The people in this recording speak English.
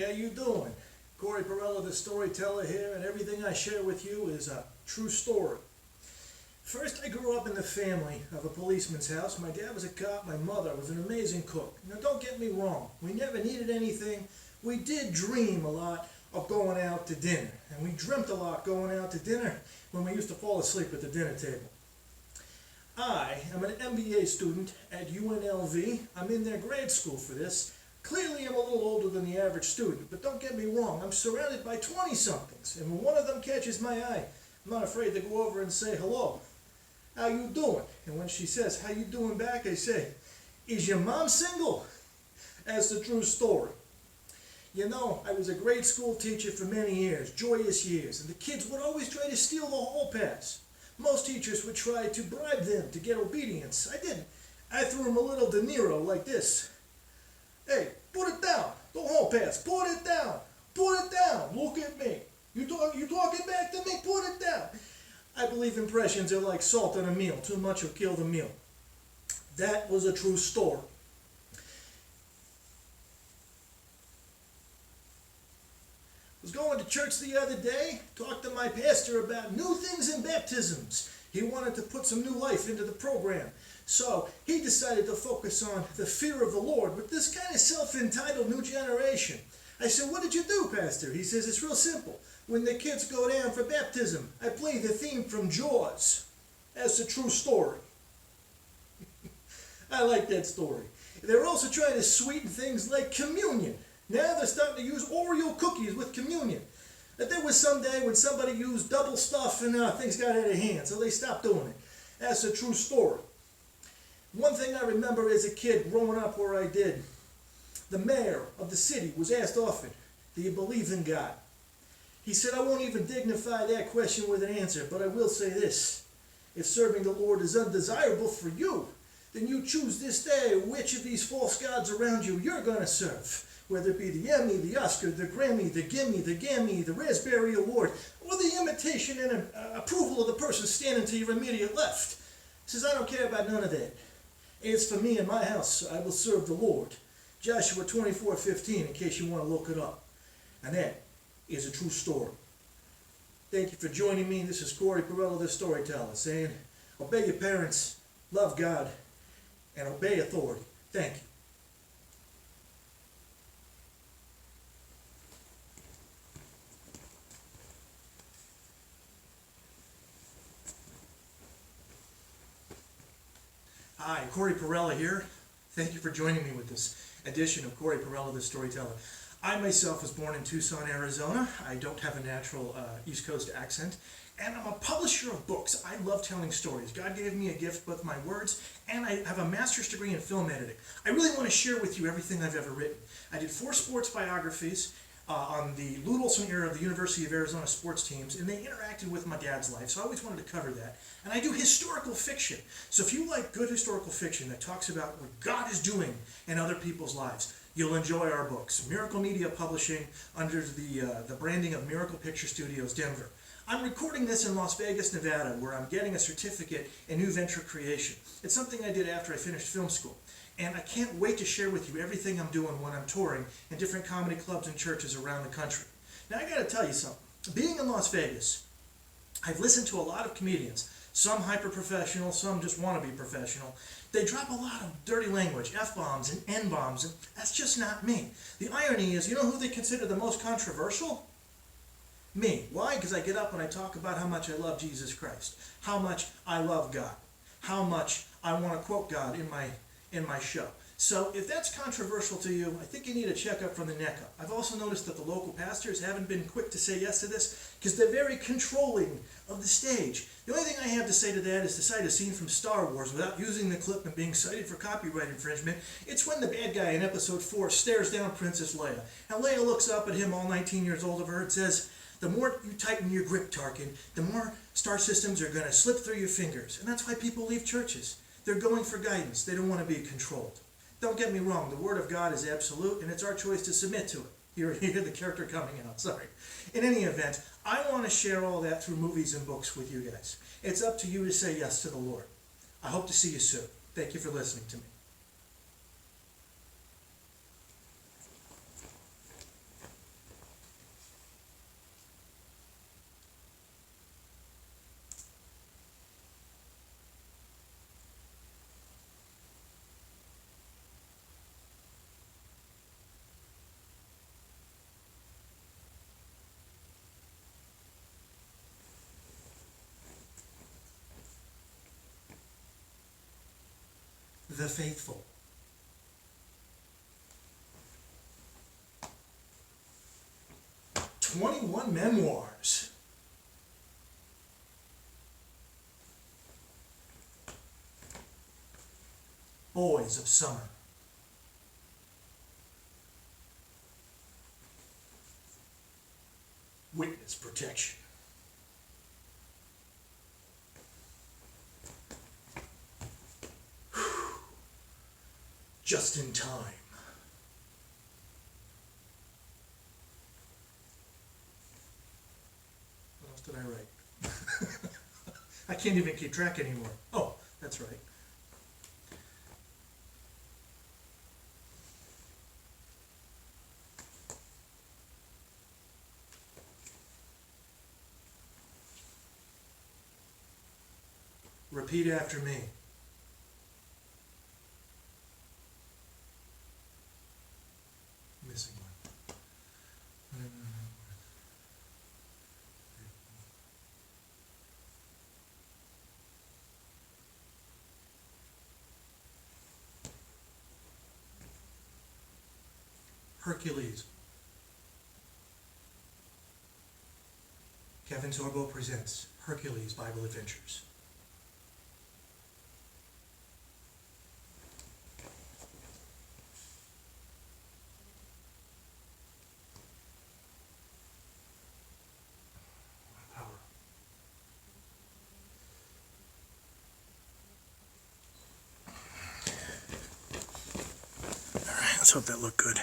how you doing? Cory Parella, the Storyteller here, and everything I share with you is a true story. First, I grew up in the family of a policeman's house. My dad was a cop, my mother was an amazing cook. Now don't get me wrong, we never needed anything. We did dream a lot of going out to dinner, and we dreamt a lot going out to dinner when we used to fall asleep at the dinner table. I am an MBA student at UNLV. I'm in their grade school for this. Clearly I'm a little older than the average student, but don't get me wrong, I'm surrounded by 20-somethings, and when one of them catches my eye, I'm not afraid to go over and say, hello, how you doing? And when she says, how you doing back, I say, is your mom single? That's the true story. You know, I was a grade school teacher for many years, joyous years, and the kids would always try to steal the hall pass. Most teachers would try to bribe them to get obedience. I didn't. I threw them a little De Niro like this. Hey, put it down. The hall pass. Put it down. Put it down. Look at me. You talking back to me? Put it down. I believe impressions are like salt on a meal. Too much will kill the meal. That was a true story. I was going to church the other day, talked to my pastor about new things in baptisms. He wanted to put some new life into the program. So he decided to focus on the fear of the Lord with this kind of self-entitled new generation. I said, what did you do, Pastor? He says, it's real simple. When the kids go down for baptism, I play the theme from Jaws. That's a true story. I like that story. They're also trying to sweeten things like communion. Now they're starting to use Oreo cookies with communion. But there was some day when somebody used double stuff and things got out of hand, so they stopped doing it. That's a true story. One thing I remember as a kid growing up where I did, the mayor of the city was asked often, do you believe in God? He said, I won't even dignify that question with an answer, but I will say this. If serving the Lord is undesirable for you, then you choose this day which of these false gods around you you're going to serve. Whether it be the Emmy, the Oscar, the Grammy, the Gimme, the Gammy, the Raspberry Award, or the imitation and approval of the person standing to your immediate left. He says, I don't care about none of that. It's for me and my house, I will serve the Lord. Joshua 24:15, in case you want to look it up. And that is a true story. Thank you for joining me. This is Cory Parella, the Storyteller, saying, obey your parents, love God, and obey authority. Thank you. Hi, Cory Parella here. Thank you for joining me with this edition of Cory Parella, the Storyteller. I myself was born in Tucson, Arizona. I don't have a natural East Coast accent. And I'm a publisher of books. I love telling stories. God gave me a gift with my words, and I have a master's degree in film editing. I really want to share with you everything I've ever written. I did 4 sports biographies on the Lute Olson era of the University of Arizona sports teams, and they interacted with my dad's life, so I always wanted to cover that. And I do historical fiction. So if you like good historical fiction that talks about what God is doing in other people's lives, you'll enjoy our books. Miracle Media Publishing under the branding of Miracle Picture Studios, Denver. I'm recording this in Las Vegas, Nevada, where I'm getting a certificate in new venture creation. It's something I did after I finished film school. And I can't wait to share with you everything I'm doing when I'm touring in different comedy clubs and churches around the country. Now I gotta tell you something. Being in Las Vegas, I've listened to a lot of comedians, some hyper-professional, some just want to be professional. They drop a lot of dirty language, F-bombs and N-bombs, and that's just not me. The irony is, you know who they consider the most controversial? Me. Why? Because I get up and I talk about how much I love Jesus Christ, how much I love God, how much I want to quote God in my show. So if that's controversial to you, I think you need a checkup from the neck up. I've also noticed that the local pastors haven't been quick to say yes to this because they're very controlling of the stage. The only thing I have to say to that is to cite a scene from Star Wars without using the clip and being cited for copyright infringement. It's when the bad guy in episode 4 stares down Princess Leia. And Leia looks up at him, all 19 years old of her, and says, the more you tighten your grip, Tarkin, the more star systems are going to slip through your fingers. And that's why people leave churches. They're going for guidance. They don't want to be controlled. Don't get me wrong, the Word of God is absolute, and it's our choice to submit to it. You hear the character coming out, sorry. In any event, I want to share all that through movies and books with you guys. It's up to you to say yes to the Lord. I hope to see you soon. Thank you for listening to me. the faithful. "21 memoirs." "Boys of Summer." "Witness Protection." "Just in Time." What else did I write? I can't even keep track anymore. Oh, that's right. Repeat after me. Missing one. Hercules. Kevin Sorbo presents Hercules Bible Adventures. Power. All right, let's hope that looked good.